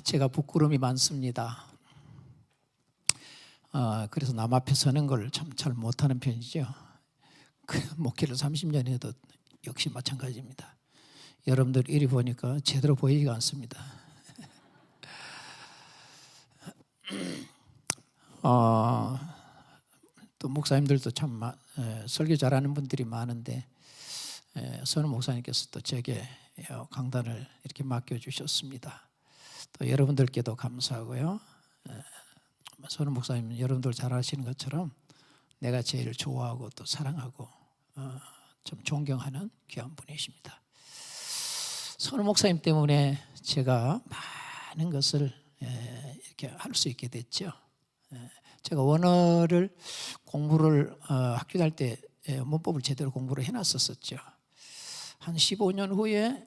제가 부끄러움이 많습니다. 그래서 남 앞에 서는 걸 참 잘 못하는 편이죠. 목회를 30년 해도 역시 마찬가지입니다. 여러분들 이리 보니까 제대로 보이지가 않습니다. 또 목사님들도 참 설교 잘하는 분들이 많은데 선우 목사님께서 또 제게 강단을 이렇게 맡겨주셨습니다. 또 여러분들께도 감사하고요. 선우 목사님은 여러분들 잘 아시는 것처럼 내가 제일 좋아하고 또 사랑하고 좀 존경하는 귀한 분이십니다. 선우 목사님 때문에 제가 많은 것을 이렇게 할 수 있게 됐죠. 제가 원어를 공부를 학교 다닐 때 문법을 제대로 공부를 해놨었죠. 한 15년 후에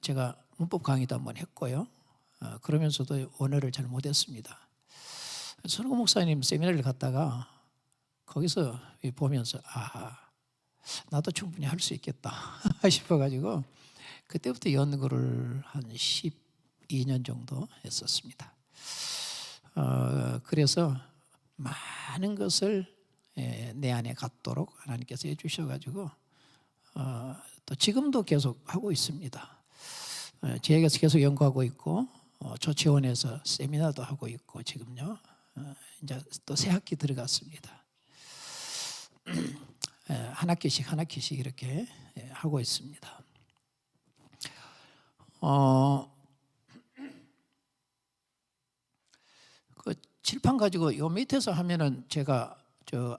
제가 문법 강의도 한번 했고요. 그러면서도 원어를 잘 못했습니다. 선우 목사님 세미나를 갔다가 거기서 보면서 나도 충분히 할 수 있겠다 싶어가지고 그때부터 연구를 한 12년 정도 했었습니다. 그래서 많은 것을 내 안에 갖도록 하나님께서 해주셔가지고 또 지금도 계속 하고 있습니다. 제에게서 계속 연구하고 있고 조치원에서 세미나도 하고 있고 지금요 이제 또 새 학기 들어갔습니다. 한 학기씩 이렇게 하고 있습니다. 그 칠판 가지고 요 밑에서 하면은 제가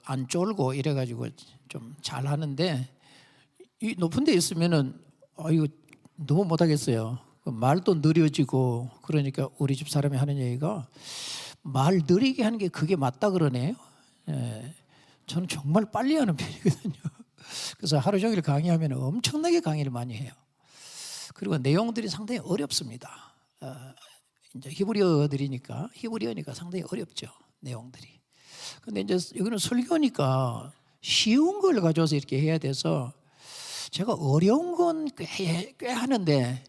안 쫄고 이래가지고 좀 잘하는데 이 높은 데 있으면은 이거 너무 못하겠어요. 말도 느려지고 그러니까 우리 집 사람이 하는 얘기가 말 느리게 하는 게 그게 맞다 그러네요. 저는 정말 빨리 하는 편이거든요. 그래서 하루 종일 강의하면 엄청나게 강의를 많이 해요. 그리고 내용들이 상당히 어렵습니다. 이제 히브리어니까 상당히 어렵죠, 내용들이. 근데 이제 여기는 설교니까 쉬운 걸 가져와서 이렇게 해야 돼서 제가 어려운 건 꽤 하는데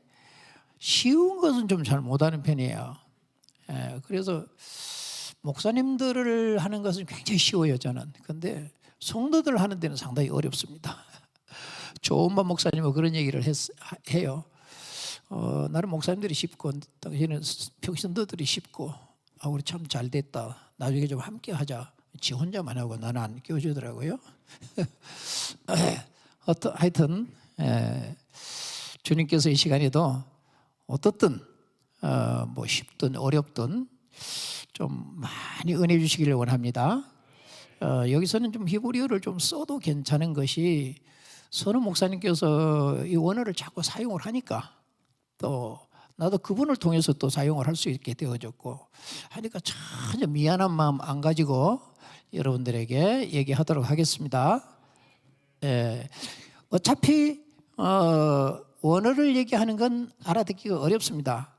쉬운 것은 좀 잘 못하는 편이에요. 그래서 목사님들을 하는 것은 굉장히 쉬워요, 저는. 근데 성도들 하는 데는 상당히 어렵습니다. 조은만 목사님은 그런 얘기를 해요. 나는 목사님들이 쉽고 당신은 평신도들이 쉽고 우리 참 잘됐다. 나중에 좀 함께 하자. 지 혼자만 하고 나는 안 끼워주더라고요. 하여튼 주님께서 이 시간에도 어떻든 뭐 쉽든 어렵든 좀 많이 은혜 주시기를 원합니다. 여기서는 좀 히브리어를 좀 써도 괜찮은 것이 선우 목사님께서 이 원어를 자꾸 사용을 하니까 또 나도 그분을 통해서 또 사용을 할 수 있게 되어졌고 하니까 전혀 미안한 마음 안 가지고 여러분들에게 얘기하도록 하겠습니다. 어차피 원어를 얘기하는 건 알아듣기가 어렵습니다.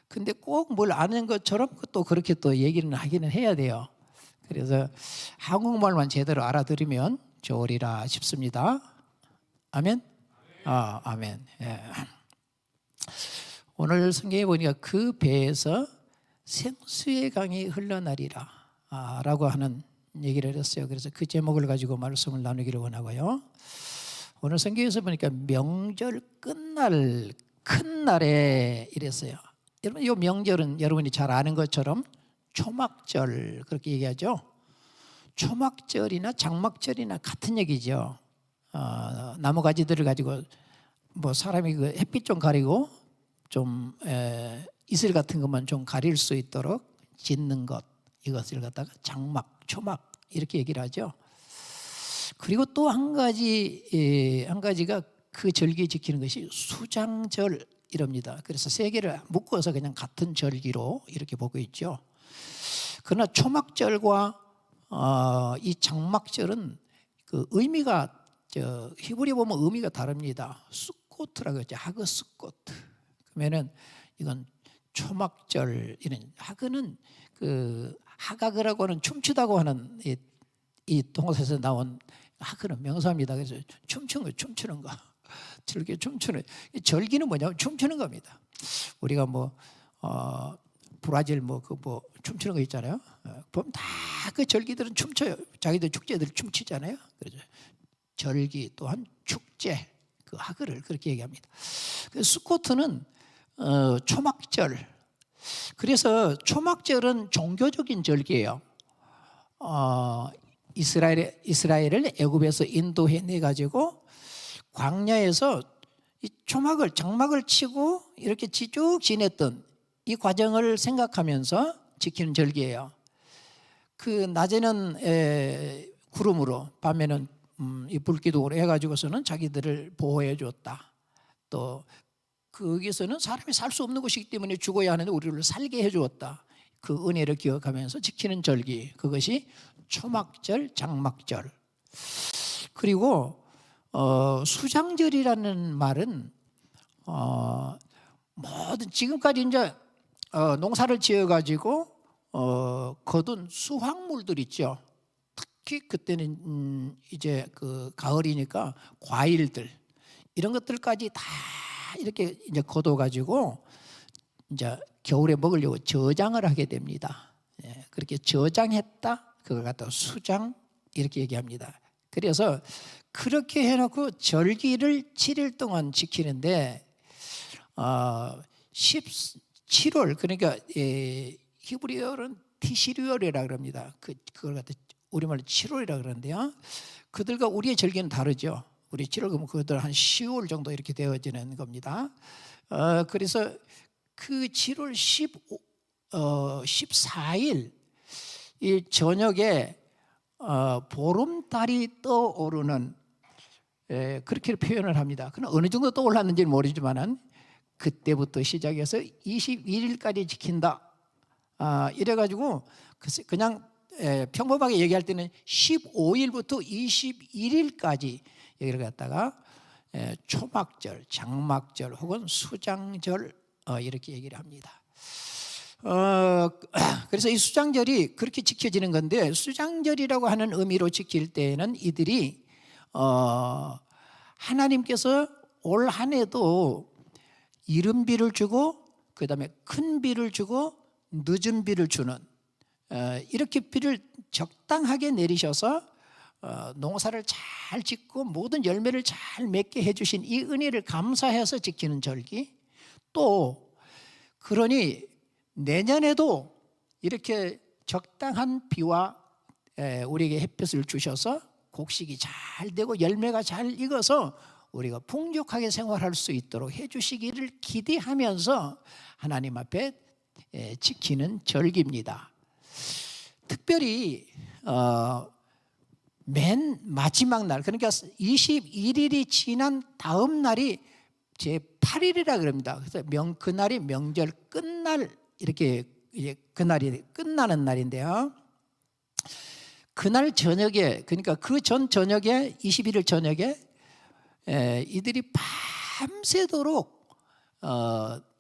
근데 꼭 뭘 아는 것처럼 또 그렇게 또 얘기는 하기는 해야 돼요. 그래서 한국말만 제대로 알아들으면 좋으리라 싶습니다. 아멘? 아멘. 오늘 성경에 보니까 그 배에서 생수의 강이 흘러나리라 라고 하는 얘기를 했어요. 그래서 그 제목을 가지고 말씀을 나누기를 원하고요. 오늘 성경에서 보니까 명절 끝날 큰 날에 이랬어요. 여러분, 이 명절은 여러분이 잘 아는 것처럼 초막절 그렇게 얘기하죠. 초막절이나 장막절이나 같은 얘기죠. 나무 가지들을 가지고 뭐 사람이 그 햇빛 좀 가리고 좀 이슬 같은 것만 좀 가릴 수 있도록 짓는 것, 이것을 갖다가 장막, 초막 이렇게 얘기를 하죠. 그리고 또 한 가지가 그 절기 지키는 것이 수장절 이럽니다. 그래서 세 개를 묶어서 그냥 같은 절기로 이렇게 보고 있죠. 그러나 초막절과 이 장막절은 그 의미가 히브리 보면 의미가 다릅니다. 수코트라고 하죠. 하그 수코트. 그러면은 이건 초막절 이런 하그는 그 하가그라고 하는 춤추다고 하는 이 동사에서 나온 하그는 명사입니다. 그래서 춤추는 거. 즐겨 춤추는 절기는 뭐냐면 춤추는 겁니다. 우리가 뭐 브라질 뭐 춤추는 거 있잖아요. 보면 다 그 절기들은 춤춰요. 자기들 축제들 춤추잖아요. 그래서 절기 또한 축제 그 하그를 그렇게 얘기합니다. 수코트는 초막절. 그래서 초막절은 종교적인 절기예요. 이스라엘을 애굽에서 인도해 내 가지고 광야에서 이 초막을 장막을 치고 이렇게 쭉 지냈던 이 과정을 생각하면서 지키는 절기예요. 그 낮에는 구름으로, 밤에는 이 불기둥으로 해가지고서는 자기들을 보호해 줬다. 또 거기서는 사람이 살 수 없는 곳이기 때문에 죽어야 하는데 우리를 살게 해 주었다. 그 은혜를 기억하면서 지키는 절기, 그것이 초막절, 장막절. 그리고 수장절이라는 말은 모든 지금까지 이제 농사를 지어가지고 거둔 수확물들 있죠. 특히 그때는 이제 그 가을이니까 과일들 이런 것들까지 다 이렇게 이제 거둬가지고 이제 겨울에 먹으려고 저장을 하게 됩니다. 그렇게 저장했다, 그걸 갖다 수장 이렇게 얘기합니다. 그래서 그렇게 해놓고 절기를 7일 동안 지키는데 17월 그러니까 히브리어는 티시리월이라 그럽니다. 그걸 갖다 우리말로 7월이라 그러는데요. 그들과 우리의 절기는 다르죠. 우리 7월 그러면 그들 한 10월 정도 이렇게 되어지는 겁니다. 그래서 그 7월 14일 이 저녁에 보름달이 떠오르는 그렇게 표현을 합니다. 그럼 어느 정도 떠올랐는지는 모르지만은 그때부터 시작해서 21일까지 지킨다. 이래가지고 그냥 평범하게 얘기할 때는 15일부터 21일까지 여기를 갖다가 초막절, 장막절 혹은 수장절 이렇게 얘기를 합니다. 그래서 이 수장절이 그렇게 지켜지는 건데, 수장절이라고 하는 의미로 지킬 때에는 이들이 하나님께서 올 한 해도 이른 비를 주고 그 다음에 큰 비를 주고 늦은 비를 주는 이렇게 비를 적당하게 내리셔서 농사를 잘 짓고 모든 열매를 잘 맺게 해주신 이 은혜를 감사해서 지키는 절기, 또 그러니 내년에도 이렇게 적당한 비와 우리에게 햇볕을 주셔서 곡식이 잘 되고 열매가 잘 익어서 우리가 풍족하게 생활할 수 있도록 해주시기를 기대하면서 하나님 앞에 지키는 절기입니다. 특별히 맨 마지막 날, 그러니까 21일이 지난 다음 날이 제8일이라 그럽니다. 그래서 그날이 명절 끝날, 이렇게 이제 그날이 끝나는 날인데요. 그날 저녁에, 그러니까 그 전 저녁에 21일 저녁에 이들이 밤새도록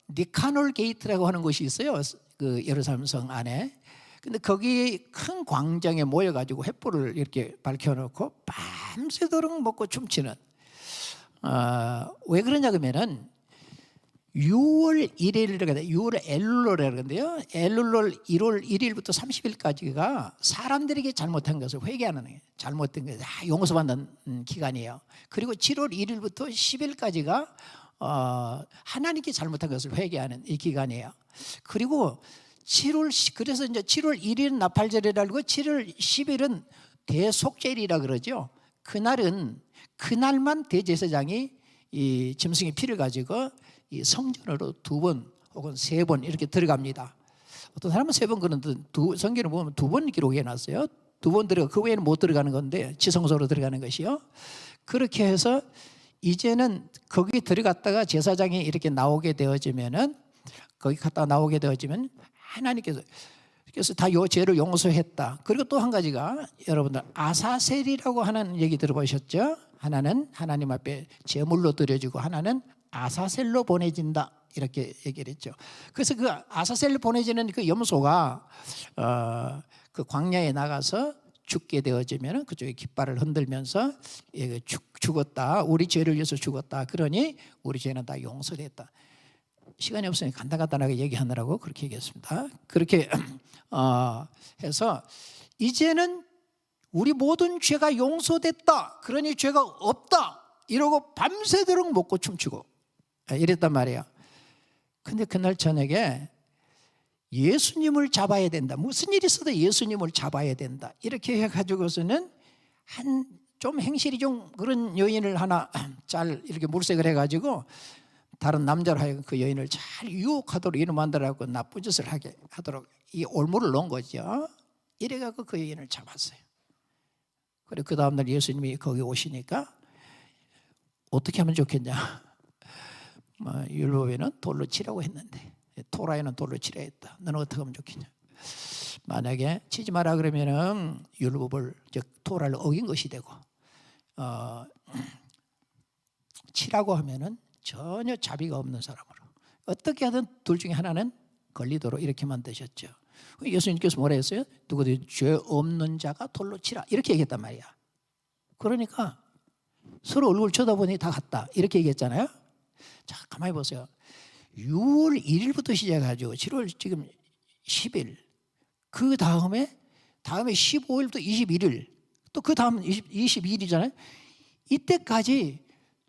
니카놀 게이트라고 하는 곳이 있어요. 그 예루살렘 성 안에. 근데 거기 큰 광장에 모여가지고 횃불을 이렇게 밝혀놓고 밤새도록 먹고 춤추는. 왜 그러냐 그러면은 6월 1일이라고 6월 엘룰로라고 하는데요. 엘룰로 1월 1일부터 30일까지가 사람들에게 잘못한 것을 회개하는 거예요. 잘못된 것을 용서받는 기간이에요. 그리고 7월 1일부터 10일까지가 하나님께 잘못한 것을 회개하는 이 기간이에요. 그리고 그래서 이제 7월 1일은 나팔절이라고 7월 10일은 대속죄일이라 그러죠. 그날만 대제사장이 이 짐승의 피를 가지고 이 성전으로 2번 혹은 3번 이렇게 들어갑니다. 어떤 사람은 3번 그런데 성경을 보면 2번 기록해 놨어요. 2번 들어가, 그 외에는 못 들어가는 건데 지성소로 들어가는 것이요. 그렇게 해서 이제는 거기 들어갔다가 제사장이 이렇게 나오게 되어지면은, 거기 갔다 나오게 되어지면 하나님께서 그래서 다 죄를 용서했다. 그리고 또 한 가지가 여러분들 아사셀이라고 하는 얘기 들어보셨죠? 하나는 하나님 앞에 제물로 드려지고 하나는 아사셀로 보내진다, 이렇게 얘기를 했죠. 그래서 그 아사셀로 보내지는 그 염소가 그 광야에 나가서 죽게 되어지면 그쪽에 깃발을 흔들면서 죽었다, 우리 죄를 위해서 죽었다, 그러니 우리 죄는 다 용서됐다. 시간이 없으니 간단하게 얘기하느라고 그렇게 얘기했습니다. 그렇게 해서 이제는 우리 모든 죄가 용서됐다, 그러니 죄가 없다 이러고 밤새도록 먹고 춤추고 이랬단 말이에요. 근데 그날 저녁에 예수님을 잡아야 된다, 무슨 일이 있어도 예수님을 잡아야 된다, 이렇게 해가지고서는 좀 행실이 좀 그런 여인을 하나 잘 이렇게 물색을 해가지고 다른 남자로 하여금 그 여인을 잘 유혹하도록 이름 만들어갖고 나쁜 짓을 하게 하도록 이 올무를 놓은 거죠. 이래갖고 그 여인을 잡았어요. 그리고 그 다음날 예수님이 거기 오시니까 어떻게 하면 좋겠냐, 율법에는 돌로 치라고 했는데 토라에는 돌로 치라 했다. 너는 어떻게 하면 좋겠냐. 만약에 치지 마라 그러면은 율법을, 즉 토라를 어긴 것이 되고, 치라고 하면은 전혀 자비가 없는 사람으로, 어떻게 하든 둘 중에 하나는 걸리도록 이렇게 만드셨죠. 예수님께서 뭐라 했어요? 누구든 죄 없는 자가 돌로 치라 이렇게 얘기했단 말이야. 그러니까 서로 얼굴 쳐다보니 다 같다 이렇게 얘기했잖아요. 자, 가만히 보세요. 6월 1일부터 시작해가지고 7월 지금 10일, 그 다음에 15일부터 21일, 또 그 다음 22일이잖아요. 이때까지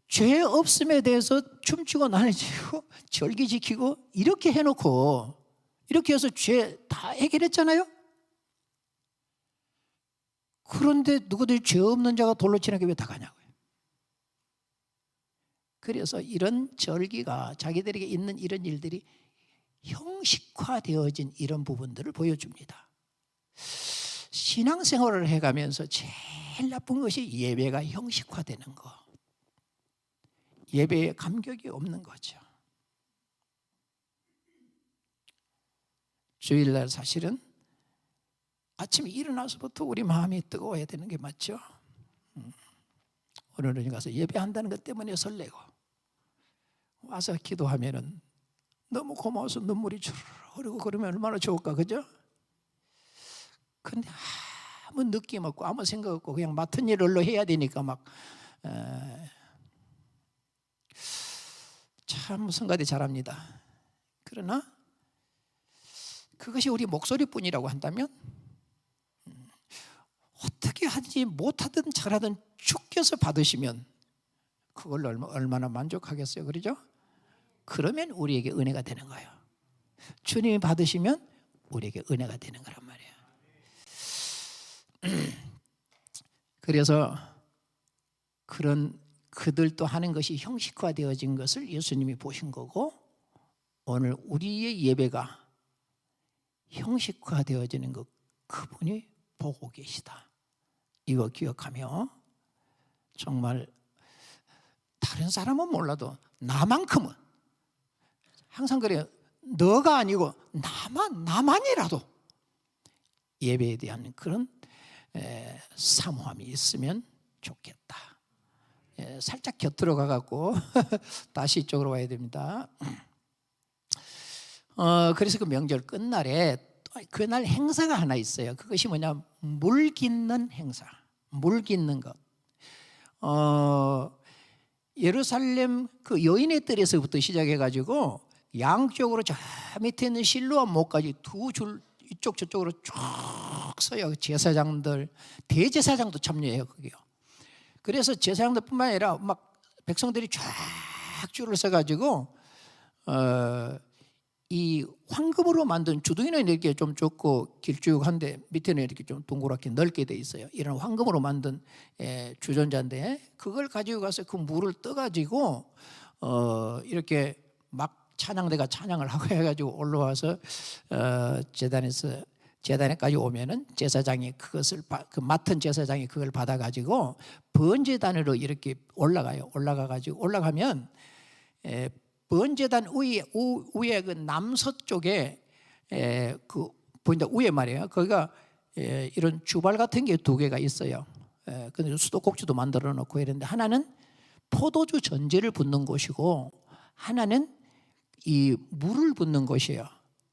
죄 없음에 대해서 춤추고 난리치고 절기 지키고 이렇게 해놓고, 이렇게 해서 죄 다 해결했잖아요. 그런데 누구들 죄 없는 자가 돌로 치는 게 왜 다 가냐고요. 그래서 이런 절기가 자기들에게 있는 이런 일들이 형식화되어진 이런 부분들을 보여줍니다. 신앙생활을 해가면서 제일 나쁜 것이 예배가 형식화되는 거, 예배에 감격이 없는 거죠. 주일날 사실은 아침에 일어나서부터 우리 마음이 뜨거워야 되는 게 맞죠. 오늘은 가서 예배한다는 것 때문에 설레고, 와서 기도하면은 너무 고마워서 눈물이 주르르 흐르고 그러면 얼마나 좋을까, 그죠? 근데 아무 느낌 없고 아무 생각 없고 그냥 맡은 일을 해야 되니까 참 성가대 잘합니다. 그러나 그것이 우리 목소리뿐이라고 한다면, 어떻게 하든지 못하든 잘하든 주께서 받으시면 그걸로 얼마나 만족하겠어요, 그러죠? 그러면 우리에게 은혜가 되는 거예요. 주님이 받으시면 우리에게 은혜가 되는 거란 말이에요. 그래서 그런 그들도 하는 것이 형식화되어진 것을 예수님이 보신 거고, 오늘 우리의 예배가 형식화되어지는 것, 그분이 보고 계시다. 이거 기억하며 정말 다른 사람은 몰라도 나만큼은, 항상 그래요. 너가 아니고 나만이라도 예배에 대한 그런 사모함이 있으면 좋겠다. 살짝 곁으로 가갖고 다시 이쪽으로 와야 됩니다. 그래서 그 명절 끝날에 그날 행사가 하나 있어요. 그것이 뭐냐, 물 깃는 행사. 물 깃는 것. 예루살렘 그 여인의 뜰에서부터 시작해가지고 양쪽으로 저 밑에 있는 실로암 목까지 두 줄 이쪽 저쪽으로 쭉 서요. 제사장들, 대제사장도 참여해요, 거기요. 그래서 제사장들뿐만 아니라 막 백성들이 쫙 줄을 서가지고 이 황금으로 만든, 주둥이는 이렇게 좀 좁고 길쭉한데 밑에는 이렇게 좀 동그랗게 넓게 돼 있어요. 이런 황금으로 만든 주전자인데, 그걸 가지고 가서 그 물을 떠가지고 이렇게 막 찬양대가 찬양을 하고 해가지고 올라와서 제단에까지 오면은 제사장이 그것을 그 맡은 제사장이 그걸 받아가지고 번제단으로 이렇게 올라가요. 올라가면 번제단 위에 그 남서쪽에 그 보인다 위에 말이에요. 거기가 이런 주발 같은 게 두 개가 있어요. 근데 수도꼭지도 만들어 놓고 이런데, 하나는 포도주 전제를 붓는 곳이고 하나는 이 물을 붓는 곳이에요.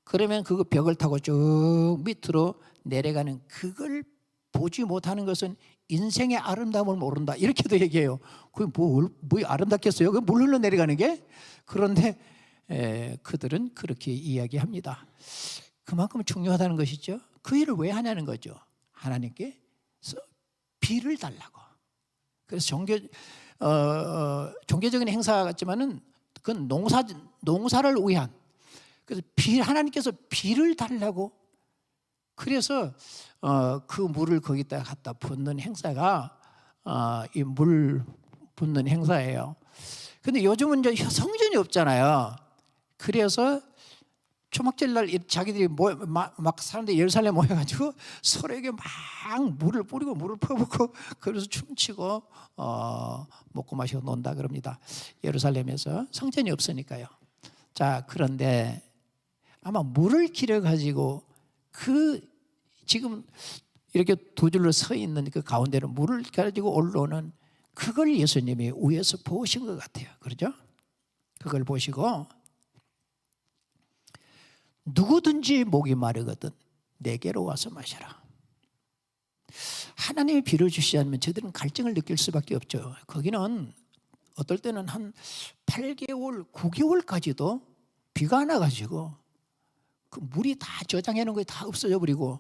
그러면 그 벽을 타고 쭉 밑으로 내려가는, 그걸 보지 못하는 것은 인생의 아름다움을 모른다, 이렇게도 얘기해요. 그게 뭐 아름답겠어요? 그 물 흘러 내려가는 게? 그런데 그들은 그렇게 이야기합니다. 그만큼 중요하다는 것이죠. 그 일을 왜 하냐는 거죠. 하나님께 비를 달라고. 그래서 종교적인 행사 같지만은 그건 농사를 위한. 그래서 하나님께서 비를 달라고. 그래서 그 물을 거기다 갖다 붓는 행사가 이 물 붓는 행사예요. 근데 요즘은 이제 성전이 없잖아요. 그래서 초막절 날 자기들이 막 사람들이 예루살렘 모여가지고 서로에게 막 물을 뿌리고 물을 퍼붓고 그래서 춤추고 먹고 마시고 논다 그럽니다. 예루살렘에서 성전이 없으니까요. 자, 그런데 아마 물을 길어 가지고 지금 이렇게 두 줄로 서 있는 그 가운데로 물을 가지고 올라오는 그걸 예수님이 위에서 보신 것 같아요. 그렇죠? 그걸 보시고 누구든지 목이 마르거든 내게로 와서 마셔라. 하나님이 비를 주시지 않으면 저들은 갈증을 느낄 수밖에 없죠. 거기는 어떨 때는 한 8개월, 9개월까지도 비가 안 와가지고 그 물이 다 저장해 놓은 게 다 없어져 버리고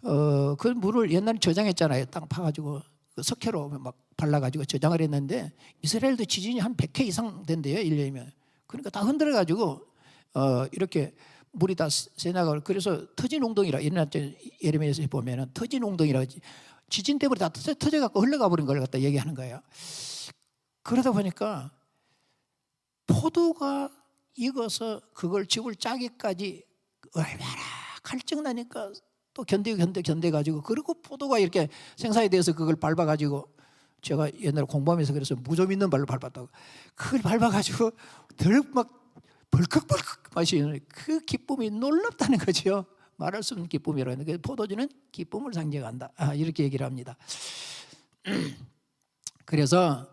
그 물을 옛날에 저장했잖아요. 땅 파가지고 그 석회로 막 발라가지고 저장을 했는데 이스라엘도 지진이 한 100회 이상 된대요. 1년이면. 그러니까 다 흔들어가지고 이렇게 물이 다 새나가고 그래서 터진 웅덩이라 옛날 예레미야에서 보면은 터진 웅덩이라 지진 때문에 다 터져갖고 흘러가 버린 걸 갖다 얘기하는 거예요. 그러다 보니까 포도가 익어서 그걸 즙을 짜기까지 얼마나 갈증 나니까 또 견뎌가지고 그리고 포도가 이렇게 생산이 돼서 그걸 밟아가지고 제가 옛날에 공부하면서 그래서 무좀 있는 발로 밟았다고 그걸 밟아가지고 덜 막 벌컥벌컥 마시는 그 기쁨이 놀랍다는 거죠. 말할 수 없는 기쁨이라는 게 포도주는 기쁨을 상징한다. 이렇게 얘기를 합니다. 그래서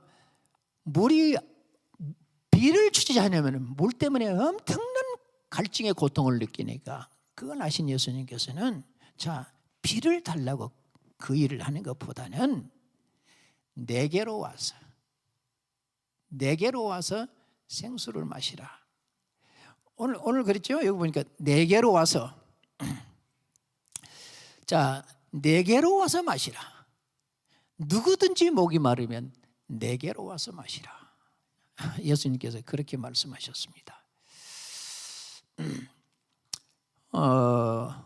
비를 주지 않으면 물 때문에 엄청난 갈증의 고통을 느끼니까 그걸 아신 예수님께서는 자 비를 달라고 그 일을 하는 것보다는 내게로 와서 생수를 마시라. 오늘 그랬죠? 여기 보니까 내게로 와서 자 내게로 와서 마시라. 누구든지 목이 마르면 내게로 와서 마시라. 예수님께서 그렇게 말씀하셨습니다.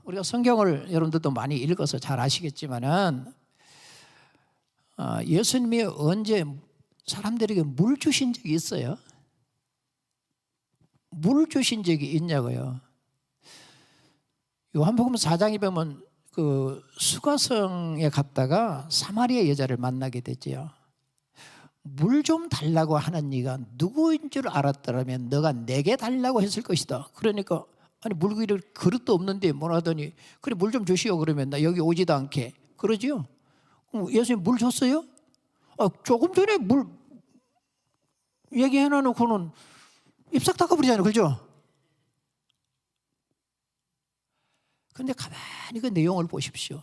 우리가 성경을 여러분들도 많이 읽어서 잘 아시겠지만은 예수님이 언제 사람들에게 물 주신 적이 있어요? 물 주신 적이 있냐고요? 요한복음 4장에 보면 그 수가성에 갔다가 사마리아 여자를 만나게 되지요. 물 좀 달라고 하는 네가 누구인 줄 알았더라면 너가 내게 달라고 했을 것이다. 그러니까 아니 물 그릇도 없는데 뭐라 하더니 그래 물 좀 주시오. 그러면 나 여기 오지도 않게 그러지요. 예수님 물 줬어요? 조금 전에 물 얘기해 놔놓고는 입싹 닦아버리잖아요. 그죠? 그런데 가만히 그 내용을 보십시오.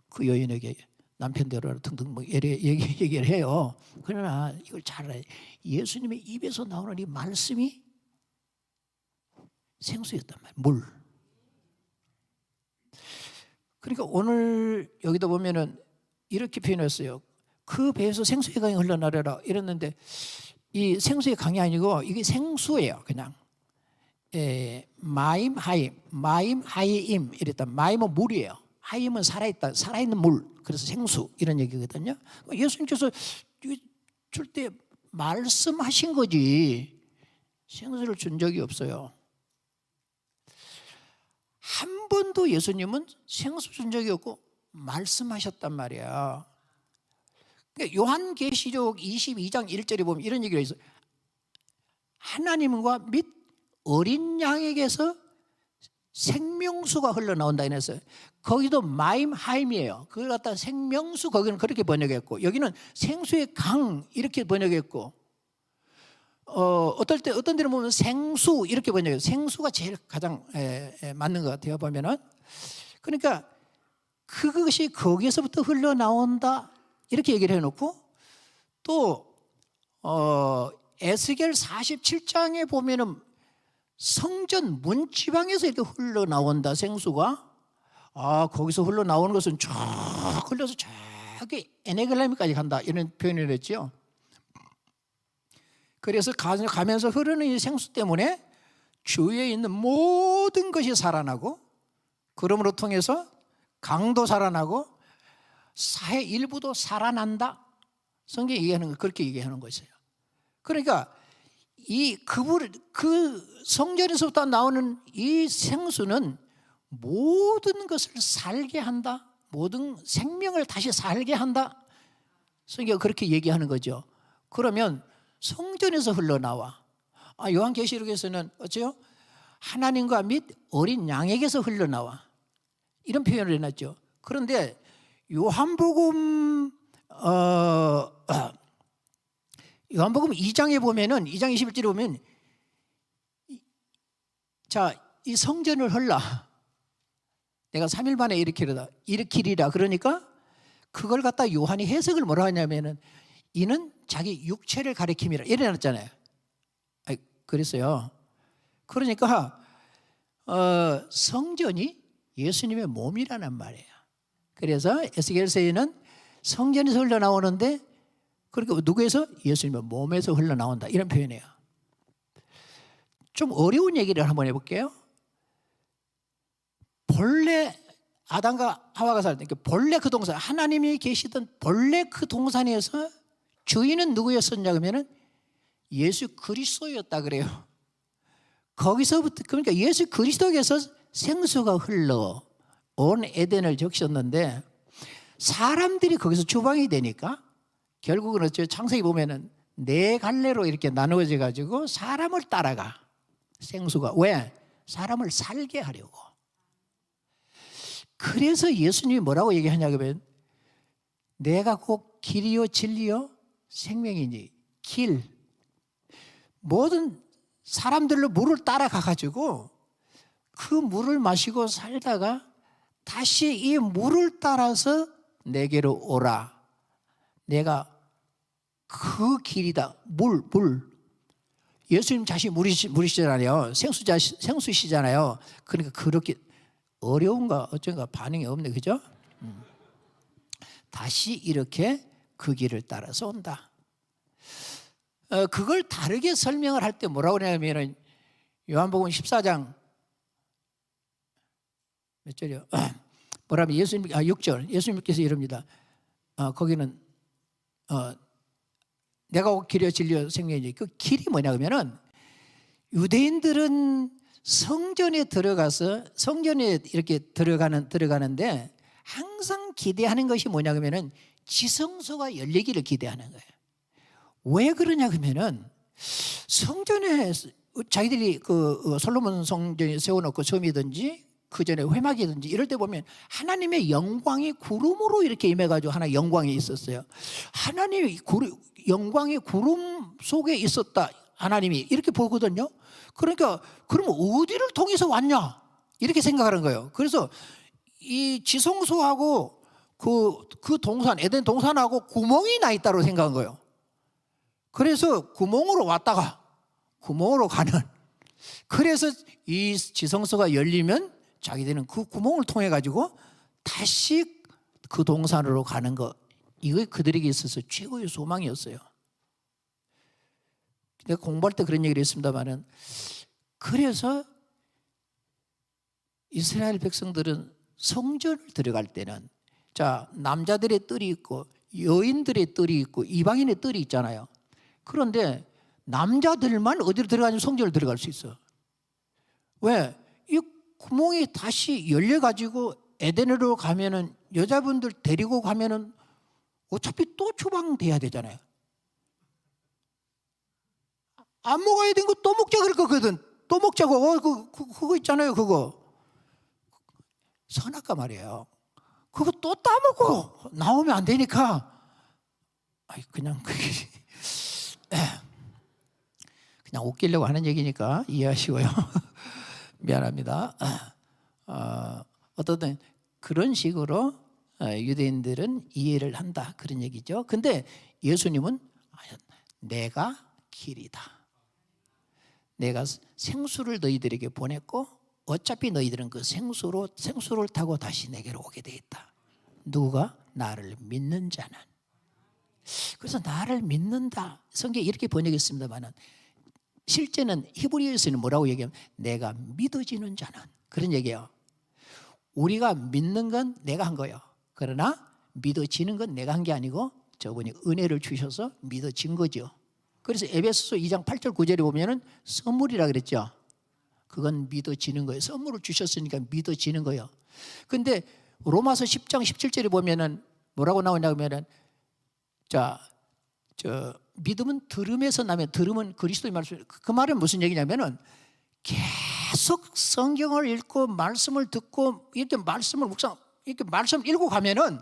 그 여인에게 남편대로 등등 뭐 얘기를 해요. 그러나 이걸 잘 알아요. 예수님의 입에서 나오는 이 말씀이 생수였단 말이에요. 물. 그러니까 오늘 여기다 보면은 이렇게 표현했어요. 그 배에서 생수의 강이 흘러나려라 이랬는데 이 생수의 강이 아니고 이게 생수예요. 그냥 마임 하이임 이랬다. 마임은 물이에요. 하임은 살아있다. 살아있는 물. 그래서 생수 이런 얘기거든요. 예수님께서 줄 때 말씀하신 거지 생수를 준 적이 없어요. 한 번도 예수님은 생수 준 적이 없고 말씀하셨단 말이야. 그러니까 요한계시록 22장 1절에 보면 이런 얘기가 있어요. 하나님과 및 어린 양에게서 생명수가 흘러나온다 이랬어요. 거기도 마임 하임이에요. 그걸 갖다 생명수 거기는 그렇게 번역했고 여기는 생수의 강 이렇게 번역했고 어떤 데는 보면 생수 이렇게 번역해요. 생수가 제일 가장 맞는 것 같아요. 보면은 그러니까 그것이 거기에서부터 흘러나온다 이렇게 얘기를 해놓고 또 에스겔 47장에 보면은 성전 문지방에서 이렇게 흘러나온다, 생수가. 거기서 흘러나오는 것은 쫙 흘러서 저기 에네글라미까지 간다, 이런 표현을 했죠. 그래서 가면서 흐르는 이 생수 때문에 주위에 있는 모든 것이 살아나고, 그러므로 통해서 강도 살아나고 사회 일부도 살아난다. 성경이 얘기하는 거, 그렇게 얘기하는 것이에요. 그러니까 그 성전에서부터 나오는 이 생수는 모든 것을 살게 한다, 모든 생명을 다시 살게 한다. 성경이 그렇게 얘기하는 거죠. 그러면 성전에서 흘러나와. 요한계시록에서는 어째요? 하나님과 및 어린 양에게서 흘러나와, 이런 표현을 해놨죠. 그런데 요한복음 2장에 보면은, 2장 21절에 보면, 이 성전을 헐라, 내가 3일 만에 일으키리라. 그러니까 그걸 갖다 요한이 해석을 뭐라 하냐면은, 이는 자기 육체를 가리킴이라 이래 놨잖아요. 그랬어요. 그러니까 성전이 예수님의 몸이라는 말이에요. 그래서 에스겔서에는 성전에서 흘러나오는데, 그러니까 누구에서? 예수님의 몸에서 흘러나온다, 이런 표현이에요. 좀 어려운 얘기를 한번 해볼게요. 본래 아담과 하와가 살 때, 본래 그 동산, 하나님이 계시던 본래 그 동산에서 주인은 누구였었냐 그러면은 예수 그리스도였다 그래요. 거기서부터, 그러니까 예수 그리스도에서 생수가 흘러 온 에덴을 적셨는데, 사람들이 거기서 주방이 되니까 결국은 어쩌 창세기 보면은 네 갈래로 이렇게 나누어져 가지고 사람을 따라가, 생수가. 왜? 사람을 살게 하려고. 그래서 예수님이 뭐라고 얘기하냐 그러면, 내가 곧 길이요 진리요 생명이니, 길. 모든 사람들로 물을 따라가 가지고 그 물을 마시고 살다가 다시 이 물을 따라서 내게로 오라. 내가 그 길이다. 물. 예수님 자신이 물이시잖아요. 생수시잖아요. 그러니까 그렇게 어려운가 어쩐가 반응이 없네, 그죠? 다시 이렇게 그 길을 따라서 온다. 그걸 다르게 설명을 할 때 뭐라고 그러냐면, 요한복음 14장 몇 절이요? 뭐라면 6절, 예수님께서 이럽니다. 거기는 내가 곧 길이요 진리요 생명이니, 그 길이 뭐냐 그러면은, 유대인들은 성전에 들어가서 성전에 이렇게 들어가는데 항상 기대하는 것이 뭐냐 그러면은 지성소가 열리기를 기대하는 거예요. 왜 그러냐 그러면은, 성전에 자기들이 그 솔로몬 성전에 세워놓고 점이든지 그 전에 회막이든지 이럴 때 보면 하나님의 영광이 구름으로 이렇게 임해가지고 하나 영광이 있었어요. 하나님의 영광이 구름 속에 있었다, 하나님이 이렇게 보거든요. 그러니까 그러면 어디를 통해서 왔냐 이렇게 생각하는 거예요. 그래서 이 지성소하고 그 동산, 에덴 동산하고 구멍이 나 있다고 생각한 거예요. 그래서 구멍으로 왔다가 구멍으로 가는, 그래서 이 지성소가 열리면 자기들은 그 구멍을 통해 가지고 다시 그 동산으로 가는 거, 이거 그들에게 있어서 최고의 소망이었어요. 내가 공부할 때 그런 얘기를 했습니다만은, 그래서 이스라엘 백성들은 성전을 들어갈 때는, 남자들의 뜰이 있고 여인들의 뜰이 있고 이방인의 뜰이 있잖아요. 그런데 남자들만 어디로 들어가냐면 성전을 들어갈 수 있어. 왜? 이 구멍이 다시 열려가지고 에덴으로 가면은, 여자분들 데리고 가면은 어차피 또 추방돼야 되잖아요. 안 먹어야 되는 거 또 먹자 그럴 거거든. 또 먹자고. 그거 있잖아요. 그거 선악과 말이에요. 그거 또 따먹고 나오면 안 되니까, 그냥 그냥 웃기려고 하는 얘기니까 이해하시고요. 미안합니다. 어떤 그런 식으로 유대인들은 이해를 한다, 그런 얘기죠. 근데 예수님은 내가 길이다, 내가 생수를 너희들에게 보냈고 어차피 너희들은 그 생수를 타고 다시 내게로 오게 돼 있다. 누가? 나를 믿는 자는. 그래서 나를 믿는다. 성경에 이렇게 번역했습니다만은 실제는 히브리어에서는 뭐라고 얘기하면 내가 믿어지는 자는, 그런 얘기예요. 우리가 믿는 건 내가 한 거예요. 그러나 믿어지는 건 내가 한 게 아니고 저분이 은혜를 주셔서 믿어진 거죠. 그래서 에베소서 2장 8절 9절에 보면은 선물이라 그랬죠. 그건 믿어지는 거예요. 선물을 주셨으니까 믿어지는 거예요. 근데 로마서 10장 17절에 보면은 뭐라고 나오냐면은 믿음은 들음에서 나면, 들음은 그리스도의 말씀. 그 말은 무슨 얘기냐면은 계속 성경을 읽고 말씀을 듣고 이렇게 말씀을 묵상, 이렇게 말씀 읽고 가면은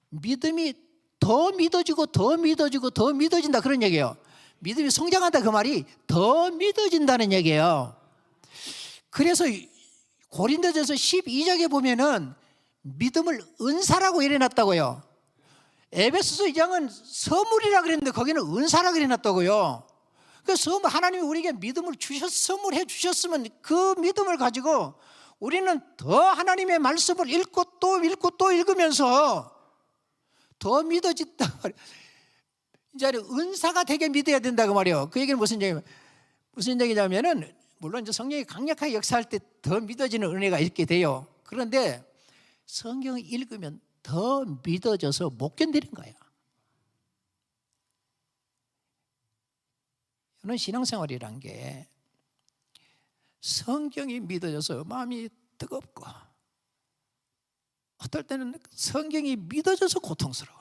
믿음이 더 믿어지고 더 믿어지고 더 믿어진다, 그런 얘기예요. 믿음이 성장한다, 그 말이 더 믿어진다는 얘기예요. 그래서 고린도전서 12장에 보면은 믿음을 은사라고 이래놨다고요. 에베소서 2장은 선물이라 그랬는데 거기는 은사라 그래놨다고요. 그래서 하나님이 우리에게 믿음을 선물해 주셨으면 그 믿음을 가지고 우리는 더 하나님의 말씀을 읽고 또 읽으면서 더 믿어진다. 이제 은사가 되게 믿어야 된다고 말이에요. 그 얘기는 무슨 얘기냐면은 물론 이제 성령이 강력하게 역사할 때 더 믿어지는 은혜가 있게 돼요. 그런데 성경을 읽으면 더 믿어져서 못 견디는 거예요. 저는 신앙생활이란 게 성경이 믿어져서 마음이 뜨겁고 어떨 때는 성경이 믿어져서 고통스러워.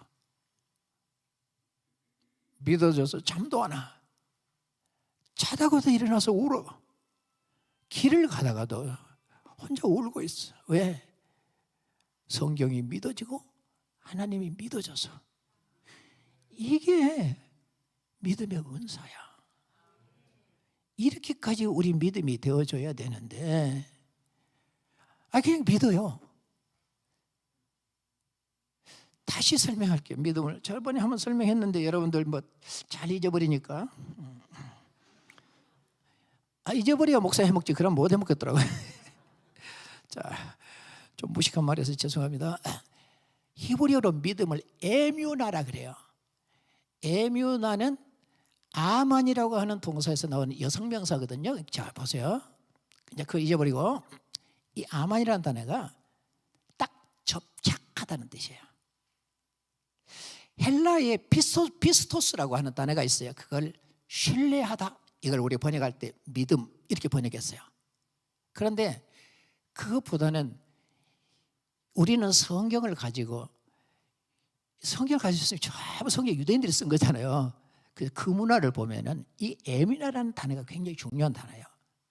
믿어져서 잠도 안 와. 자다가도 일어나서 울어. 길을 가다가도 혼자 울고 있어. 왜? 성경이 믿어지고 하나님이 믿어져서. 이게 믿음의 은사야. 이렇게까지 우리 믿음이 되어줘야 되는데 그냥 믿어요. 다시 설명할게요. 믿음을 저번에 한번 설명했는데 여러분들 뭐 잘 잊어버리니까. 잊어버려야 목사 해먹지. 그럼 못 해먹겠더라고요. 자, 좀 무식한 말이어서 죄송합니다. 히브리어로 믿음을 에뮤나라 그래요. 에뮤나는 아만이라고 하는 동사에서 나오는 여성명사거든요. 자, 보세요. 이제 그거 잊어버리고, 이 아만이라는 단어가 딱 접착하다는 뜻이에요. 헬라의 피스토스라고 하는 단어가 있어요. 그걸 신뢰하다, 이걸 우리 번역할 때 믿음 이렇게 번역했어요. 그런데 그것보다는 우리는 성경을 가지고, 성경을 가지고 있으면 전부 성경 유대인들이 쓴 거잖아요. 그 문화를 보면은 이 에미나라는 단어가 굉장히 중요한 단어예요.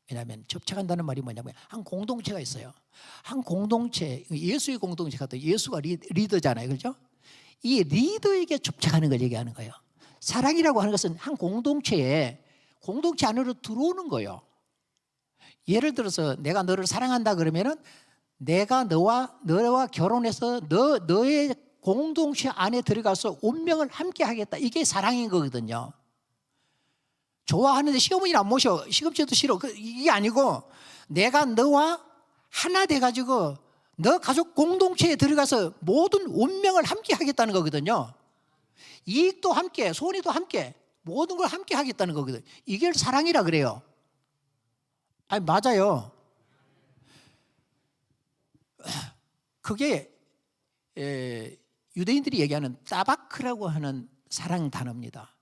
왜냐하면 접착한다는 말이 뭐냐면 한 공동체가 있어요. 한 공동체, 예수의 공동체가 또 예수가 리더잖아요, 그렇죠? 이 리더에게 접착하는 걸 얘기하는 거예요. 사랑이라고 하는 것은 한 공동체 안으로 들어오는 거예요. 예를 들어서 내가 너를 사랑한다 그러면은 내가 너와 결혼해서 너의 공동체 안에 들어가서 운명을 함께 하겠다. 이게 사랑인 거거든요. 좋아하는데 시어머니를 안 모셔. 시금치도 싫어. 이게 아니고 내가 너와 하나 돼가지고 너 가족 공동체에 들어가서 모든 운명을 함께 하겠다는 거거든요. 이익도 함께, 손해도 함께, 모든 걸 함께 하겠다는 거거든요. 이게 사랑이라 그래요. 맞아요. 그게 유대인들이 얘기하는 따바크라고 하는 사랑 단어입니다.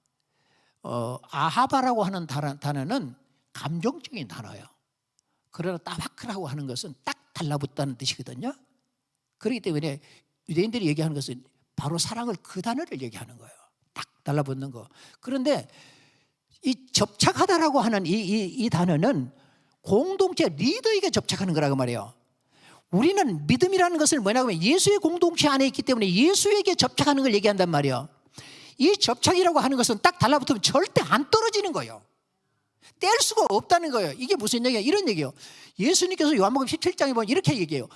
아하바라고 하는 단어는 감정적인 단어예요. 그러나 따바크라고 하는 것은 딱 달라붙다는 뜻이거든요. 그렇기 때문에 유대인들이 얘기하는 것은 바로 사랑을, 그 단어를 얘기하는 거예요. 딱 달라붙는 거. 그런데 이 접착하다라고 하는 이 단어는 공동체 리더에게 접착하는 거라고 말이에요. 우리는 믿음이라는 것을 뭐냐고 하면 예수의 공동체 안에 있기 때문에 예수에게 접착하는 걸 얘기한단 말이에요. 이 접착이라고 하는 것은 딱 달라붙으면 절대 안 떨어지는 거예요. 뗄 수가 없다는 거예요. 이게 무슨 얘기야? 이런 얘기예요. 예수님께서 요한복음 17장에 보면 이렇게 얘기해요.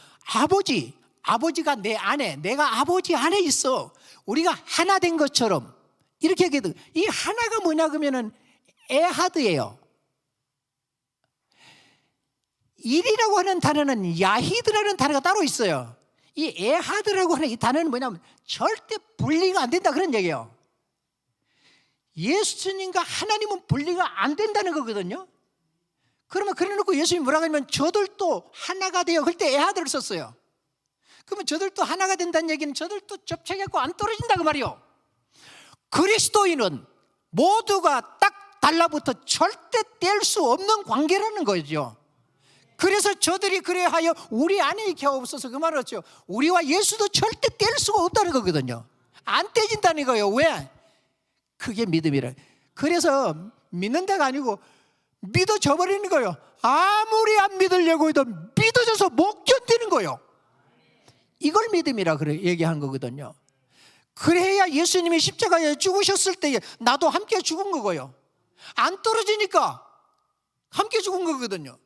아버지가 내 안에, 내가 아버지 안에 있어. 우리가 하나 된 것처럼. 이렇게 얘기해요. 이 하나가 뭐냐 그러면은 에하드예요. 일이라고 하는 단어는 야히드라는 단어가 따로 있어요. 이 에하드라고 하는 이 단어는 뭐냐면 절대 분리가 안 된다 그런 얘기예요. 예수님과 하나님은 분리가 안 된다는 거거든요. 그러면 그래놓고 예수님이 뭐라고 하냐면 저들도 하나가 되어, 그럴 때 에하드를 썼어요. 그러면 저들도 하나가 된다는 얘기는 저들도 접촉해갖고 안 떨어진다 그 말이요. 그리스도인은 모두가 딱 달라붙어 절대 뗄 수 없는 관계라는 거죠. 그래서 저들이 그래하여 우리 안에 겹없어서 그 말을 했죠. 우리와 예수도 절대 뗄 수가 없다는 거거든요. 안 떼진다는 거예요. 왜? 그게 믿음이라. 그래서 믿는 데가 아니고 믿어져 버리는 거예요. 아무리 안 믿으려고 해도 믿어져서 못 견디는 거예요. 이걸 믿음이라 그래 얘기한 거거든요. 그래야 예수님이 십자가에 죽으셨을 때 나도 함께 죽은 거고요. 안 떨어지니까 함께 죽은 거거든요.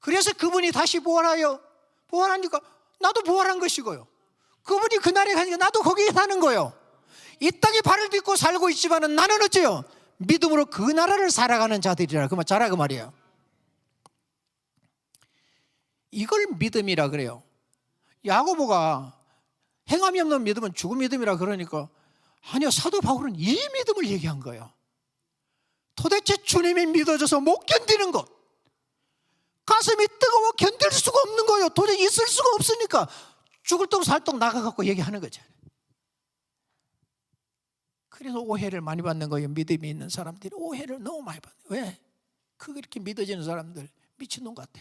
그래서 그분이 다시 부활하니까 나도 부활한 것이고요. 그분이 그날에 가니까 나도 거기에 사는 거예요. 이 땅에 발을 딛고 살고 있지만 나는 어째요? 믿음으로 그 나라를 살아가는 자들이라 그 말이에요. 이걸 믿음이라 그래요. 야고보가 행함이 없는 믿음은 죽은 믿음이라 그러니까 아니요, 사도 바울은 이 믿음을 얘기한 거예요. 도대체 주님이 믿어져서 못 견디는 것, 가슴이 뜨거워 견딜 수가 없는 거예요. 도저히 있을 수가 없으니까 죽을 똥 살 똥 나가갖고 얘기하는 거죠. 그래서 오해를 많이 받는 거예요. 믿음이 있는 사람들이 오해를 너무 많이 받는 거예요. 왜? 그렇게 믿어지는 사람들 미친놈 같아.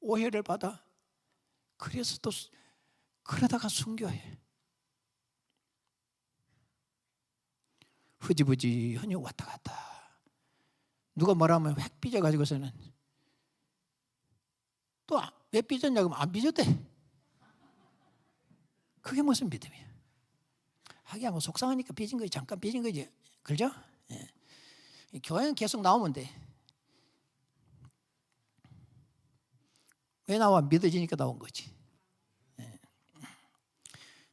오해를 받아. 그래서 또 그러다가 순교해. 흐지부지하니 왔다 갔다. 누가 뭐라면 획 삐져가지고서는 또 왜 삐졌냐고 하면 안 삐졌대. 그게 무슨 믿음이야? 하기야 뭐 속상하니까 삐진 거지. 잠깐 삐진 거지. 그죠? 예. 교회는 계속 나오면 돼. 왜 나와? 믿어지니까 나온 거지. 예.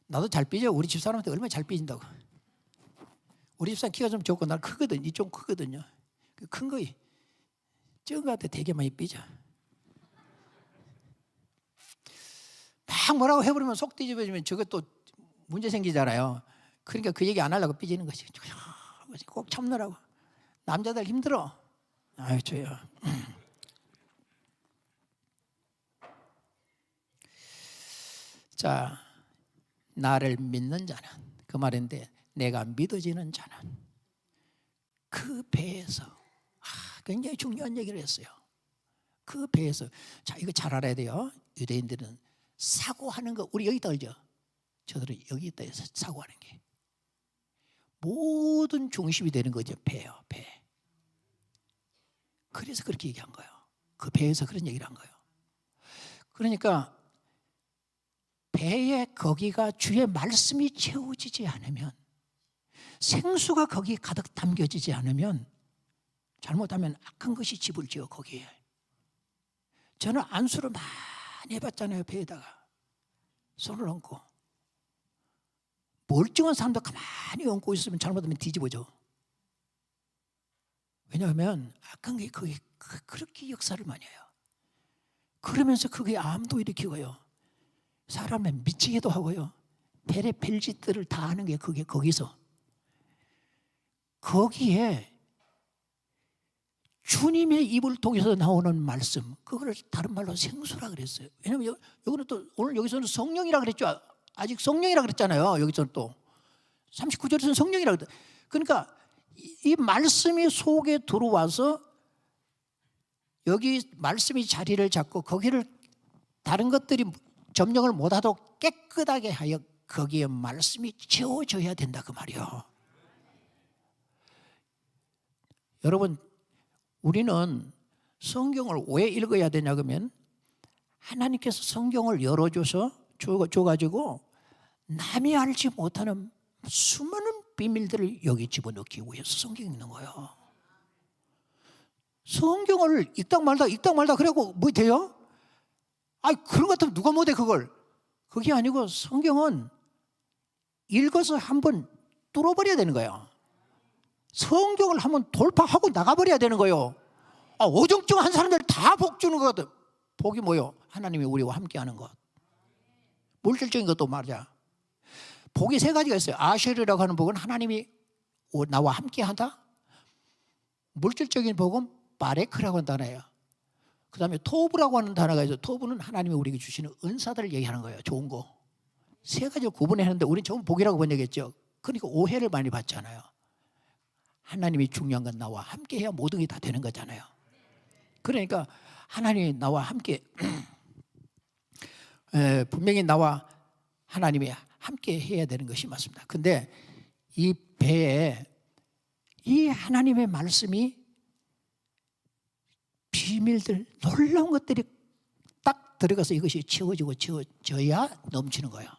나도 잘 삐져. 우리 집사람한테 얼마나 잘 삐진다고. 우리 집사람 키가 좀 적고 날 크거든. 이 좀 크거든요. 그 큰 거이 적은 것 같아. 되게 많이 삐져. 막 뭐라고 해버리면 속 뒤집어지면 저것도 문제 생기잖아요. 그러니까 그 얘기 안 하려고 삐지는 거지. 꼭 참느라고. 남자들 힘들어. 아유 저요. 자, 나를 믿는 자는, 그 말인데 내가 믿어지는 자는 그 배에서, 굉장히 중요한 얘기를 했어요. 그 배에서. 자, 이거 잘 알아야 돼요. 유대인들은 사고하는 거, 우리 여기다 알죠? 저들은 여기다 해서 사고하는 게 모든 중심이 되는 거죠. 배요, 배. 그래서 그렇게 얘기한 거예요. 그 배에서 그런 얘기를 한 거예요. 그러니까 배에 거기가 주의 말씀이 채워지지 않으면, 생수가 거기에 가득 담겨지지 않으면, 잘못하면 악한 것이 집을 지어 거기에. 저는 안수를 많이 해봤잖아요. 배에다가 손을 얹고. 멀쩡한 사람도 가만히 얹고 있으면 잘못하면 뒤집어져. 왜냐하면 악한 게 거기 그렇게 역사를 많이 해요. 그러면서 그게 암도 일으키고요, 사람을 미치게도 하고요, 배의 별짓들을 다 하는 게 그게 거기서. 거기에 주님의 입을 통해서 나오는 말씀, 그거를 다른 말로 생수라 그랬어요. 왜냐하면 여기는 또 오늘 여기서는 성령이라 그랬죠. 아직 성령이라 그랬잖아요. 여기서는 또 39절에서는 성령이라 그랬다. 그러니까 이 말씀이 속에 들어와서 여기 말씀이 자리를 잡고 거기를 다른 것들이 점령을 못하도록 깨끗하게 하여 거기에 말씀이 채워져야 된다 그 말이요. 여러분, 우리는 성경을 왜 읽어야 되냐 그러면 하나님께서 성경을 열어줘서 줘가지고 남이 알지 못하는 수많은 비밀들을 여기 집어넣기 위해서 성경 읽는 거예요. 성경을 읽다 말다 그래고 뭐 돼요? 그런 것 같으면 누가 못해 그걸. 그게 아니고 성경은 읽어서 한번 뚫어버려야 되는 거예요. 성경을 한번 돌파하고 나가버려야 되는 거예요. 어정쩡한 사람들 다 복 주는 거거든. 복이 뭐요? 하나님이 우리와 함께하는 것. 물질적인 것도 말이야. 복이 세 가지가 있어요. 아쉘이라고 하는 복은 하나님이 나와 함께하다. 물질적인 복은 바레크라고 하는 단어예요. 그 다음에 토브라고 하는 단어가 있어요. 토브는 하나님이 우리에게 주시는 은사들을 얘기하는 거예요. 좋은 거. 세 가지를 구분했는데 우리는 전부 복이라고 번역했죠. 그러니까 오해를 많이 받잖아요. 하나님이 중요한 건 나와 함께해야 모든 게 다 되는 거잖아요. 그러니까 하나님이 나와 함께 분명히 나와 하나님이 함께 해야 되는 것이 맞습니다. 근데 이 배에 이 하나님의 말씀이 비밀들, 놀라운 것들이 딱 들어가서 이것이 채워지고 채워져야 넘치는 거예요.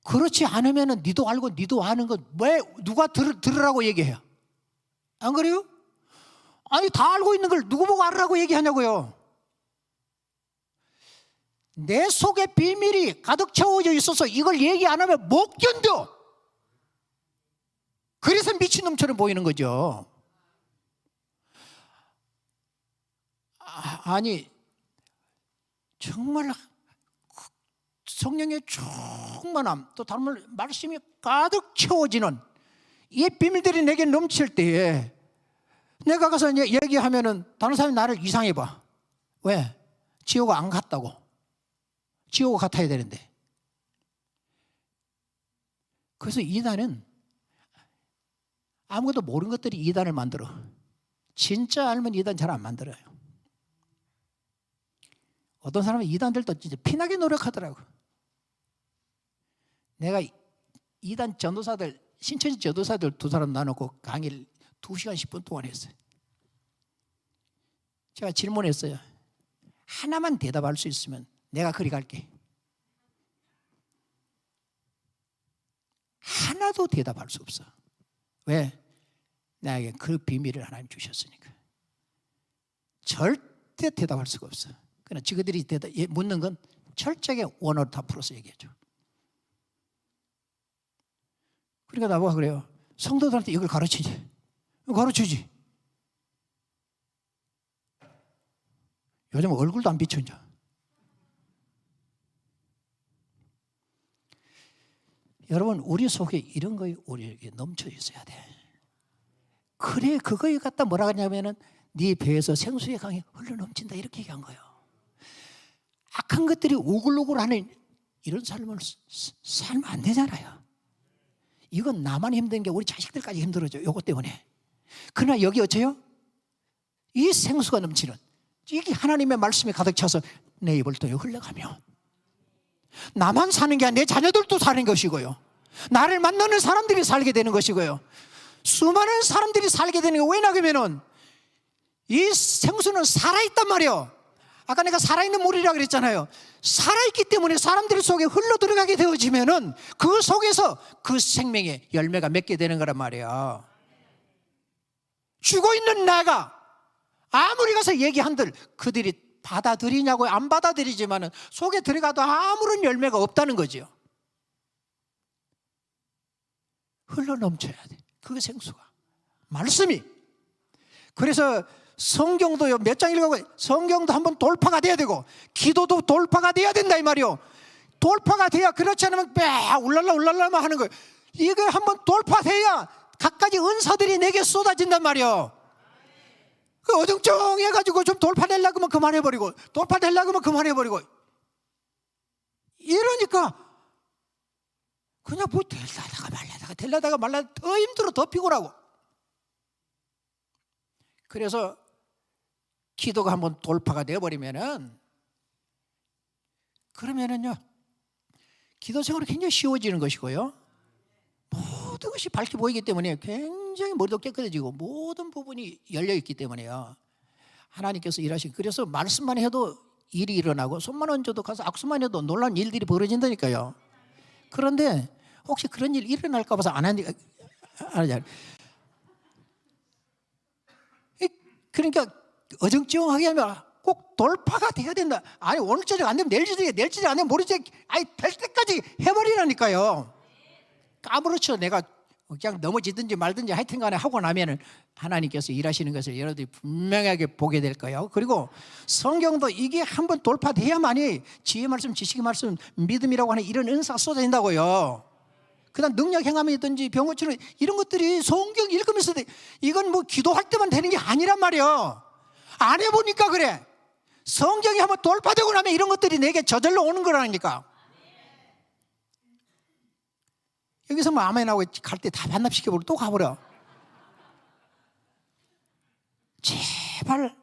그렇지 않으면 니도 알고 니도 아는 것 왜 누가 들으라고 얘기해요? 안 그래요? 아니 다 알고 있는 걸 누구 보고 알으라고 얘기하냐고요. 내 속에 비밀이 가득 채워져 있어서 이걸 얘기 안 하면 못 견뎌. 그래서 미친놈처럼 보이는 거죠. 아니 정말 성령의 충만함 또 다른 말씀이 가득 채워지는 이 비밀들이 내게 넘칠 때에 내가 가서 얘기하면은 다른 사람이 나를 이상해 봐. 왜? 지옥 안 갔다고. 지옥 같아야 되는데. 그래서 이단은 아무것도 모르는 것들이 이단을 만들어. 진짜 알면 이단 잘 안 만들어요. 어떤 사람은 이단들도 진짜 피나게 노력하더라고. 내가 이단 전도사들, 신천지 전도사들 두 사람 나눠놓고 강의를 2시간 10분 동안 했어요. 제가 질문했어요. 하나만 대답할 수 있으면 내가 그리 갈게. 하나도 대답할 수 없어. 왜? 나에게 그 비밀을 하나님 주셨으니까. 절대 대답할 수가 없어. 그러나 지그들이 묻는 건 철저하게 원어로 다 풀어서 얘기해줘. 그러니까 나보고 그래요. 성도들한테 이걸 가르치지. 가르치지. 요즘 얼굴도 안 비춰 이제. 여러분 우리 속에 이런 거에 우리에게 넘쳐 있어야 돼. 그래 그거에 갖다 뭐라 하냐면은 네 배에서 생수의 강이 흘러 넘친다 이렇게 얘기한 거예요. 악한 것들이 우글우글하는 이런 삶을 살면 안 되잖아요. 이건 나만 힘든 게 우리 자식들까지 힘들어져. 요것 때문에. 그러나 여기 어째요? 이 생수가 넘치는 이게 하나님의 말씀이 가득 차서 내 입을 통해 흘러가며 나만 사는 게 아니라 내 자녀들도 사는 것이고요. 나를 만나는 사람들이 살게 되는 것이고요. 수많은 사람들이 살게 되는 게 왜냐하면 이 생수는 살아있단 말이에요. 아까 내가 살아있는 물이라고 그랬잖아요. 살아있기 때문에 사람들 속에 흘러 들어가게 되어지면은 그 속에서 그 생명의 열매가 맺게 되는 거란 말이에요. 죽어 있는 나가 아무리 가서 얘기한들 그들이 받아들이냐고 안 받아들이지만은 속에 들어가도 아무런 열매가 없다는 거죠. 흘러 넘쳐야 돼. 그게 생수가. 말씀이. 그래서 성경도요, 몇 장 읽어보고 성경도 한번 돌파가 돼야 되고 기도도 돌파가 돼야 된다 이 말이요. 돌파가 돼야 그렇지 않으면 울랄라만 하는 거예요. 이게 한번 돌파돼야 각가지 은사들이 내게 쏟아진단 말이요. 그 어정쩡해가지고 좀 돌파되려고 하면 그만해버리고 돌파되려고 하면 그만해버리고 이러니까 그냥 뭐 되려다가 말라다가 더 힘들어 더 피곤하고. 그래서 기도가 한번 돌파가 되어버리면은 그러면은요 기도 생활이 굉장히 쉬워지는 것이고요. 모든 것이 밝게 보이기 때문에 굉장히 머리도 깨끗해지고 모든 부분이 열려있기 때문에요. 하나님께서 일하신 그래서 말씀만 해도 일이 일어나고 손만 얹어도 가서 악수만 해도 놀라운 일들이 벌어진다니까요. 그런데 혹시 그런 일 일어날까 봐서 안 하니까 그러니까 어정쩡하게 하면 꼭 돌파가 돼야 된다. 아니 오늘 저녁 안 되면 내일 저녁 안 되면 모레 저녁 될 때까지 해버리라니까요. 까무러쳐 내가 그냥 넘어지든지 말든지 하여튼 간에 하고 나면은 하나님께서 일하시는 것을 여러분들이 분명하게 보게 될 거예요. 그리고 성경도 이게 한번 돌파돼야만이 지혜 말씀, 지식의 말씀, 믿음이라고 하는 이런 은사가 쏟아진다고요. 그다음 능력 행함이든지 병 고치는 이런 것들이 성경 읽으면서 이건 뭐 기도할 때만 되는 게 아니란 말이에요. 안 해보니까 그래. 성경이 한번 돌파되고 나면 이런 것들이 내게 저절로 오는 거라니까. 여기서 뭐 아멘하고 갈 때 다 반납시켜버리고 또 가버려. 제발.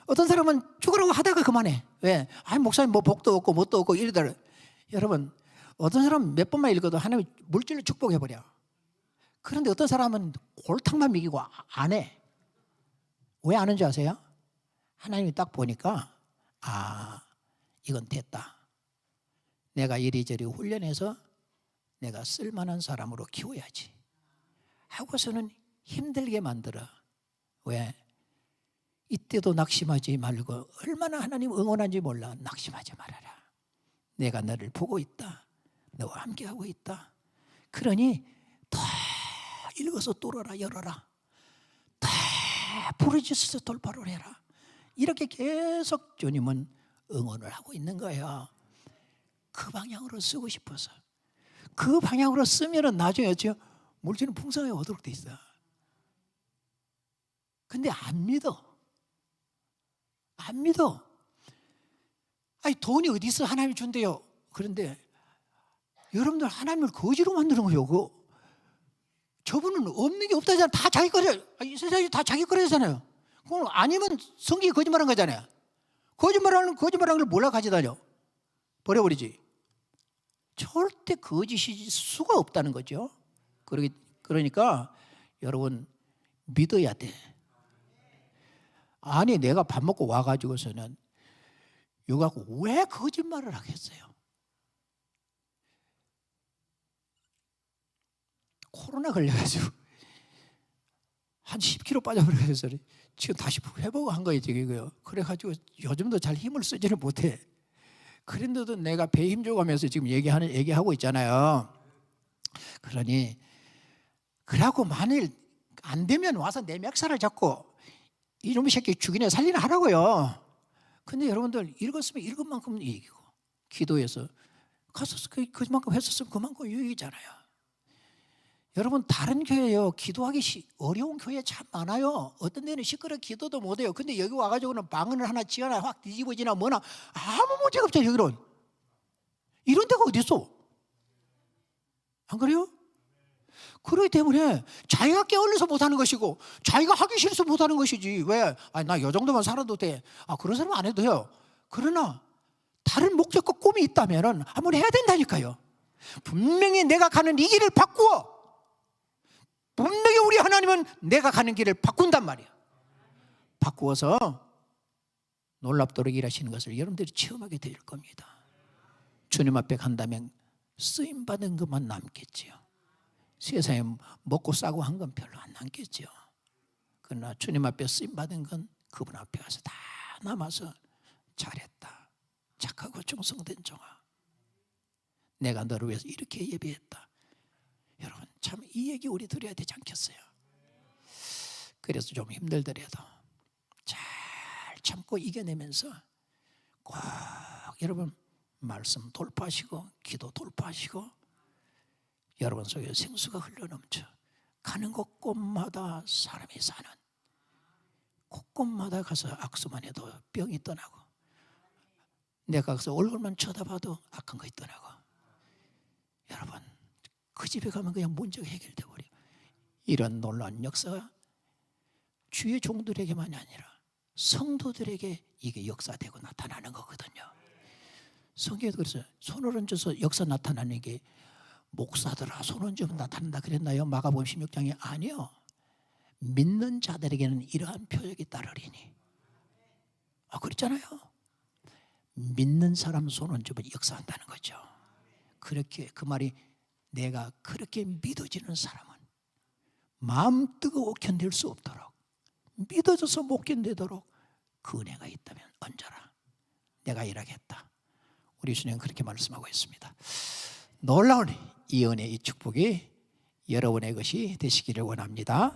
어떤 사람은 죽으라고 하다가 그만해. 왜? 아니 목사님 뭐 복도 없고 뭣도 없고 이러더라. 여러분, 어떤 사람은 몇 번만 읽어도 하나님이 물질로 축복해버려. 그런데 어떤 사람은 골탕만 먹이고 안 해. 왜 안 하는 줄 아세요? 하나님이 딱 보니까 이건 됐다. 내가 이리저리 훈련해서 내가 쓸만한 사람으로 키워야지 하고서는 힘들게 만들어. 왜? 이때도 낙심하지 말고 얼마나 하나님 응원한지 몰라. 낙심하지 말아라. 내가 너를 보고 있다. 너와 함께하고 있다. 그러니 더 읽어서 뚫어라, 열어라. 더 부르짖어서 돌파를 해라. 이렇게 계속 주님은 응원을 하고 있는 거예요. 그 방향으로 쓰고 싶어서. 그 방향으로 쓰면은 나중에 물질은 풍성하게 오도록 돼 있어. 근데 안 믿어. 안 믿어. 아니 돈이 어디 있어? 하나님이 준대요. 그런데 여러분들 하나님을 거지로 만드는 거예요. 저분은 없는 게 없다잖아요. 다 자기 거래. 이 세상이 다 자기 거래잖아요. 그건 아니면 성경이 거짓말한 거잖아요. 거짓말하는 걸 몰라 가져다녀. 버려버리지. 절대 거짓일 수가 없다는 거죠. 그러니까 여러분 믿어야 돼. 아니 내가 밥 먹고 와가지고서는 이거 갖고 왜 거짓말을 하겠어요? 코로나 걸려가지고 한 10kg 빠져버려서 지금 다시 회복한 거예요 지금. 그래가지고 요즘도 잘 힘을 쓰지는 못해. 그런데도 내가 배 힘줘가면서 지금 얘기하고 있잖아요. 그러니 그러고 만일 안 되면 와서 내 멱살을 잡고 이놈의 새끼 죽이네 살리나 하라고요. 근데 여러분들 읽었으면 읽은 만큼 이기고 기도해서 가서 그만큼 했었으면 그만큼 유익이잖아요. 여러분 다른 교회요 기도하기 어려운 교회 참 많아요. 어떤 데는 시끄럽게 기도도 못해요. 근데 여기 와가지고는 방언을 하나 지어나 확 뒤집어지나 뭐나 아무 문제가 없잖아요. 여기는 이런 데가 어디 있어? 안 그래요? 그렇기 때문에 자기가 게을러서 못하는 것이고 자기가 하기 싫어서 못하는 것이지. 왜? 나 이 정도만 살아도 돼. 그런 사람 안 해도 돼요. 그러나 다른 목적과 꿈이 있다면 한번 해야 된다니까요. 분명히 내가 가는 이 길을 바꾸어. 분명히 우리 하나님은 내가 가는 길을 바꾼단 말이야. 바꾸어서 놀랍도록 일하시는 것을 여러분들이 체험하게 될 겁니다. 주님 앞에 간다면 쓰임받은 것만 남겠지요. 세상에 먹고 싸고 한 건 별로 안 남겠죠. 그러나 주님 앞에 쓰임받은 건 그분 앞에 가서 다 남아서 잘했다. 착하고 충성된 종아. 내가 너를 위해서 이렇게 예배했다. 여러분 참 이 얘기 우리 들어야 되지 않겠어요? 그래서 좀 힘들더라도 잘 참고 이겨내면서 꼭 여러분 말씀 돌파하시고 기도 돌파하시고 여러분 속에 생수가 흘러넘쳐 가는 곳곳마다 사람이 사는 곳곳마다 가서 악수만 해도 병이 떠나고 내가 가서 얼굴만 쳐다봐도 악한 것이 떠나고 여러분 그 집에 가면 그냥 문제가 해결돼 버려. 이런 놀라운 역사가 주의 종들에게만이 아니라 성도들에게 이게 역사되고 나타나는 거거든요. 성경에도 그래서 손을 얹어서 역사 나타나는 게 목사들아 손 얹으면 나타난다 그랬나요? 마가복음 16장에 아니요. 믿는 자들에게는 이러한 표적이 따르리니. 그랬잖아요. 믿는 사람 손 얹으면 역사한다는 거죠. 그렇게 그 말이 내가 그렇게 믿어지는 사람은 마음 뜨거워 견딜 수 없도록 믿어져서 못 견디도록 그 은혜가 있다면 얹어라. 내가 일하겠다. 우리 주님은 그렇게 말씀하고 있습니다. 놀라운 이 은혜, 이 축복이 여러분의 것이 되시기를 원합니다.